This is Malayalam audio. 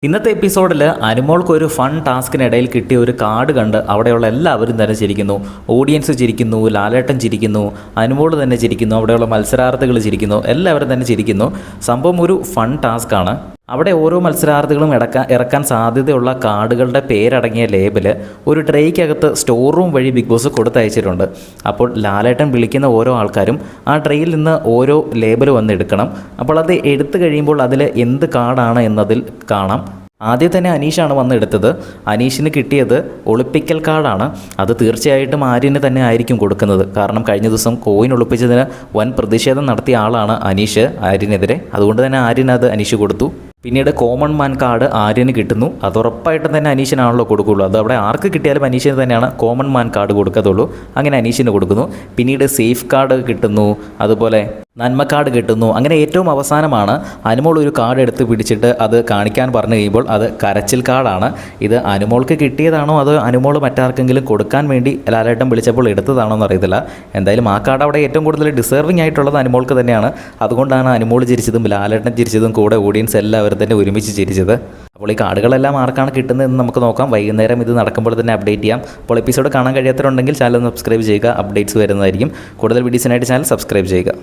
ഇന്നത്തെ എപ്പിസോഡിൽ അനുമോൾക്ക് ഒരു ഫൺ ടാസ്കിനിടയിൽ കിട്ടിയ ഒരു കാർഡ് കണ്ട് അവിടെയുള്ള എല്ലാവരും തന്നെ ചിരിക്കുന്നു. ഓഡിയൻസ് ചിരിക്കുന്നു, ലാലേട്ടൻ ചിരിക്കുന്നു, അനുമോൾ തന്നെ ചിരിക്കുന്നു, അവിടെയുള്ള മത്സരാർത്ഥികൾ ചിരിക്കുന്നു, എല്ലാവരും തന്നെ ചിരിക്കുന്നു. സംഭവം ഒരു ഫൺ ടാസ്ക്കാണ്. അവിടെ ഓരോ മത്സരാർത്ഥികളും ഇറക്കാൻ സാധ്യതയുള്ള കാർഡുകളുടെ പേരടങ്ങിയ ലേബല് ഒരു ട്രേക്കകത്ത് സ്റ്റോർ റൂം വഴി ബിഗ് ബോസ് കൊടുത്തയച്ചിട്ടുണ്ട്. അപ്പോൾ ലാലേട്ടൻ വിളിക്കുന്ന ഓരോ ആൾക്കാരും ആ ട്രേയിൽ നിന്ന് ഓരോ ലേബൽ വന്ന് എടുക്കണം. അപ്പോൾ അത് എടുത്തു കഴിയുമ്പോൾ അതിൽ എന്ത് കാർഡാണ് എന്നതിൽ കാണാം. ആദ്യം തന്നെ അനീഷാണ് വന്നെടുത്തത്. അനീഷിന് കിട്ടിയത് ഒളിപ്പിക്കൽ കാർഡാണ്. അത് തീർച്ചയായിട്ടും ആര്യന് തന്നെ ആയിരിക്കും കൊടുക്കുന്നത്. കാരണം കഴിഞ്ഞ ദിവസം കോയിൻ ഒളിപ്പിച്ചതിന് വൻ പ്രതിഷേധം നടത്തിയ ആളാണ് അനീഷ് ആര്യനെതിരെ. അതുകൊണ്ട് തന്നെ ആര്യൻ അത് അനീഷ് കൊടുത്തു. പിന്നീട് കോമൺ മാൻ കാർഡ് ആര്യന് കിട്ടുന്നു. അത് ഉറപ്പായിട്ടും തന്നെ അനീഷിനാണല്ലോ കൊടുക്കുകയുള്ളൂ. അത് അവിടെ ആർക്ക് കിട്ടിയാലും അനീഷിന് തന്നെയാണ് കോമൺ മാൻ കാർഡ് കൊടുക്കത്തുള്ളൂ. അങ്ങനെ അനീഷിന് കൊടുക്കുന്നു. പിന്നീട് സേഫ് കാർഡ് കിട്ടുന്നു, അതുപോലെ നന്മ കാർഡ് കിട്ടുന്നു. അങ്ങനെ ഏറ്റവും അവസാനമാണ് അനുമോൾ ഒരു കാർഡ് എടുത്ത് പിടിച്ചിട്ട് അത് കാണിക്കാൻ പറഞ്ഞു കഴിയുമ്പോൾ അത് കരച്ചിൽ കാർഡാണ്. ഇത് അനുമോൾക്ക് കിട്ടിയതാണോ അതോ അനുമോൾ മറ്റാർക്കെങ്കിലും കൊടുക്കാൻ വേണ്ടി ലാലേട്ടൻ വിളിച്ചപ്പോൾ എടുത്തതാണോ എന്ന് അറിയത്തില്ല. എന്തായാലും ആ കാർഡ് അവിടെ ഏറ്റവും കൂടുതൽ ഡിസേർവിംഗ് ആയിട്ടുള്ളത് അനുമോൾക്ക് തന്നെയാണ്. അതുകൊണ്ടാണ് അനുമോൾ ചിരിച്ചതും ലാലേട്ടൻ ചിരിച്ചതും കൂടെ ഓഡിയൻസ് എല്ലാവരും തന്നെ ഒരുമിച്ച് ചിരിച്ചത്. അപ്പോൾ ഈ കാർഡുകളെല്ലാം ആർക്കാണ് കിട്ടുന്നതെന്ന് നമുക്ക് നോക്കാം. വൈകുന്നേരം ഇത് നടക്കുമ്പോൾ തന്നെ അപ്ഡേറ്റ് ചെയ്യാം. അപ്പോൾ എപ്പിസോഡ് കാണാൻ കഴിയാത്തവരുണ്ടെങ്കിൽ ചാനൽ സബ്സ്ക്രൈബ് ചെയ്യുക. അപ്ഡേറ്റ്സ് വരുന്നതായിരിക്കും. കൂടുതൽ വീഡിയോസിനായിട്ട് ചാനൽ സബ്സ്ക്രൈബ് ചെയ്യുക.